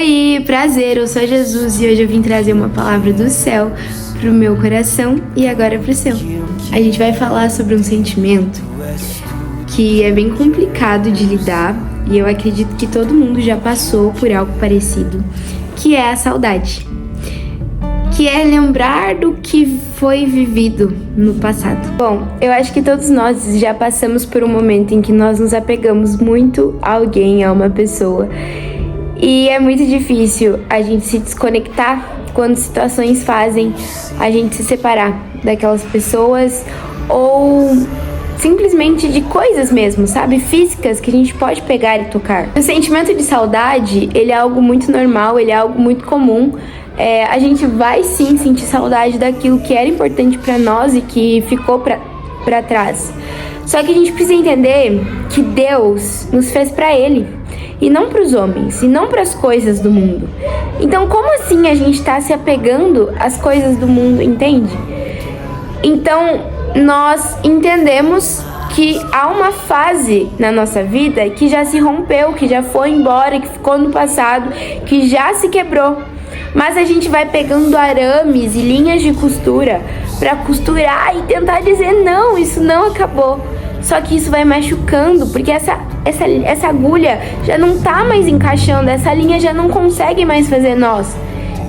Oi, prazer, eu sou Jesus e hoje eu vim trazer uma palavra do céu pro meu coração e agora pro seu. A gente vai falar sobre um sentimento que é bem complicado de lidar e eu acredito que todo mundo já passou por algo parecido, que é a saudade. Que é lembrar do que foi vivido no passado. Bom, eu acho que todos nós já passamos por um momento em que nós nos apegamos muito a alguém, a uma pessoa. E é muito difícil a gente se desconectar quando situações fazem a gente se separar daquelas pessoas ou simplesmente de coisas mesmo, sabe? Físicas que a gente pode pegar e tocar. O sentimento de saudade, ele é algo muito normal, ele é algo muito comum. A gente vai sim sentir saudade daquilo que era importante pra nós e que ficou pra trás. Só que a gente precisa entender que Deus nos fez pra Ele e não pros homens, e não pras coisas do mundo. Então como assim a gente tá se apegando às coisas do mundo, entende? Então nós entendemos que há uma fase na nossa vida que já se rompeu, que já foi embora, que ficou no passado, que já se quebrou. Mas a gente vai pegando arames e linhas de costura para costurar e tentar dizer não, isso não acabou. Só que isso vai machucando, porque essa agulha já não tá mais encaixando, essa linha já não consegue mais fazer nós.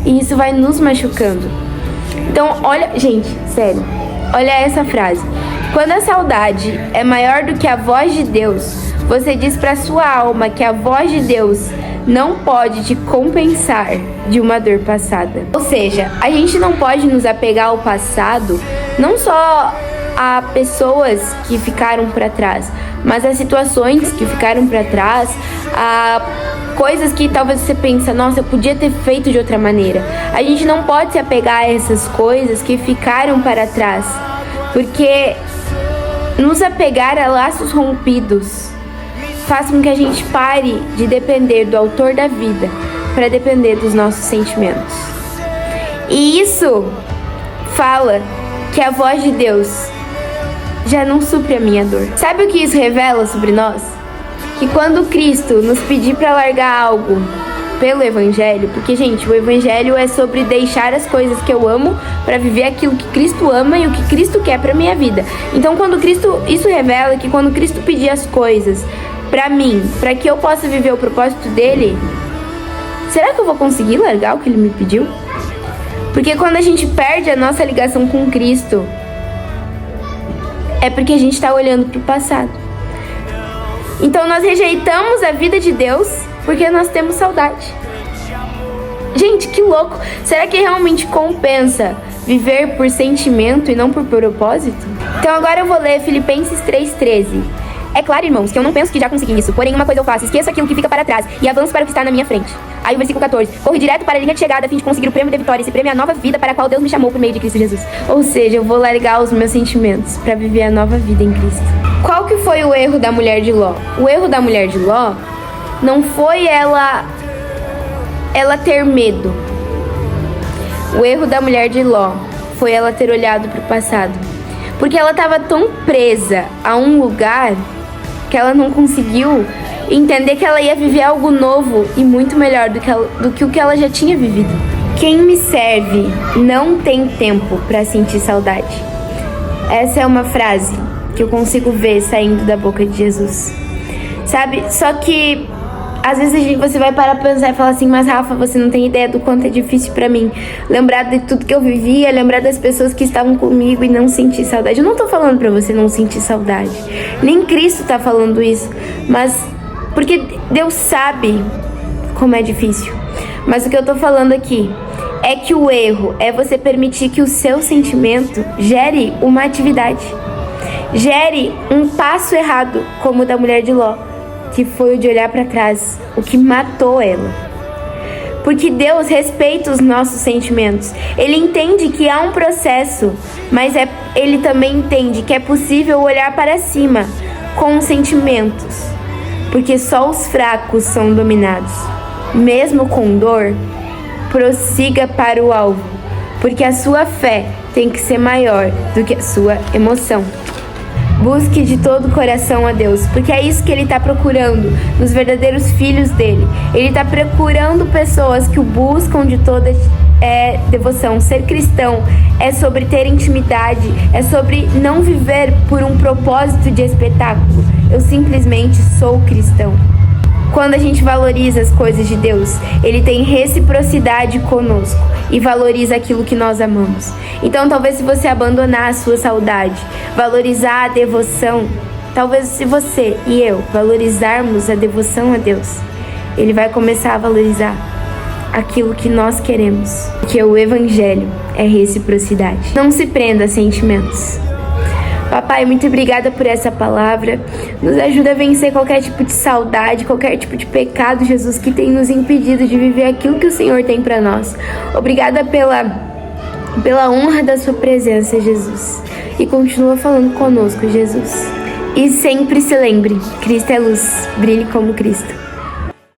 E isso vai nos machucando. Então, olha, gente, sério, olha essa frase. Quando a saudade é maior do que a voz de Deus, você diz para sua alma que a voz de Deus não pode te compensar de uma dor passada. Ou seja, a gente não pode nos apegar ao passado, não só a pessoas que ficaram para trás, mas a situações que ficaram para trás, a coisas que talvez você pensa, nossa, eu podia ter feito de outra maneira. A gente não pode se apegar a essas coisas que ficaram para trás, porque nos apegar a laços rompidos faz com que a gente pare de depender do autor da vida para depender dos nossos sentimentos. E isso fala que a voz de Deus já não supre a minha dor. Sabe o que isso revela sobre nós? Que quando Cristo nos pedir para largar algo pelo Evangelho, porque, gente, o Evangelho é sobre deixar as coisas que eu amo para viver aquilo que Cristo ama e o que Cristo quer para minha vida. Então, isso revela que quando Cristo pedir as coisas pra mim, pra que eu possa viver o propósito dele, será que eu vou conseguir largar o que ele me pediu? Porque quando a gente perde a nossa ligação com Cristo, é porque a gente tá olhando pro passado. Então nós rejeitamos a vida de Deus porque nós temos saudade. Gente, que louco! Será que realmente compensa viver por sentimento e não por propósito? Então agora eu vou ler Filipenses 3,13. É claro, irmãos, que eu não penso que já consegui isso. Porém, uma coisa eu faço, esqueço aquilo que fica para trás e avanço para o que está na minha frente. Aí o versículo 14. Corro direto para a linha de chegada a fim de conseguir o prêmio da vitória. Esse prêmio é a nova vida para a qual Deus me chamou por meio de Cristo Jesus. Ou seja, eu vou largar os meus sentimentos para viver a nova vida em Cristo. Qual que foi o erro da mulher de Ló? O erro da mulher de Ló não foi ela ter medo. O erro da mulher de Ló foi ela ter olhado para o passado. Porque ela estava tão presa a um lugar que ela não conseguiu entender que ela ia viver algo novo e muito melhor do que o que ela já tinha vivido. Quem me serve não tem tempo para sentir saudade. Essa é uma frase que eu consigo ver saindo da boca de Jesus. Sabe? Só que às vezes você vai parar pra pensar e falar assim, mas Rafa, você não tem ideia do quanto é difícil pra mim lembrar de tudo que eu vivia, lembrar das pessoas que estavam comigo e não sentir saudade. Eu não tô falando pra você não sentir saudade, nem Cristo tá falando isso, mas porque Deus sabe como é difícil. Mas o que eu tô falando aqui é que o erro é você permitir que o seu sentimento gere uma atividade, gere um passo errado, como o da mulher de Ló, que foi o de olhar para trás, o que matou ela. Porque Deus respeita os nossos sentimentos. Ele entende que há um processo, mas Ele também entende que é possível olhar para cima com os sentimentos. Porque só os fracos são dominados. Mesmo com dor, prossiga para o alvo, porque a sua fé tem que ser maior do que a sua emoção. Busque de todo o coração a Deus, porque é isso que Ele está procurando nos verdadeiros filhos dele. Ele está procurando pessoas que o buscam de toda devoção. Ser cristão é sobre ter intimidade, é sobre não viver por um propósito de espetáculo. Eu simplesmente sou cristão. Quando a gente valoriza as coisas de Deus, Ele tem reciprocidade conosco e valoriza aquilo que nós amamos. Então, talvez se você abandonar a sua saudade, valorizar a devoção, talvez se você e eu valorizarmos a devoção a Deus, Ele vai começar a valorizar aquilo que nós queremos. Porque o Evangelho é reciprocidade. Não se prenda a sentimentos. Papai, muito obrigada por essa palavra. Nos ajuda a vencer qualquer tipo de saudade, qualquer tipo de pecado, Jesus, que tem nos impedido de viver aquilo que o Senhor tem para nós. Obrigada pela honra da sua presença, Jesus. E continua falando conosco, Jesus. E sempre se lembre, Cristo é luz, brilhe como Cristo.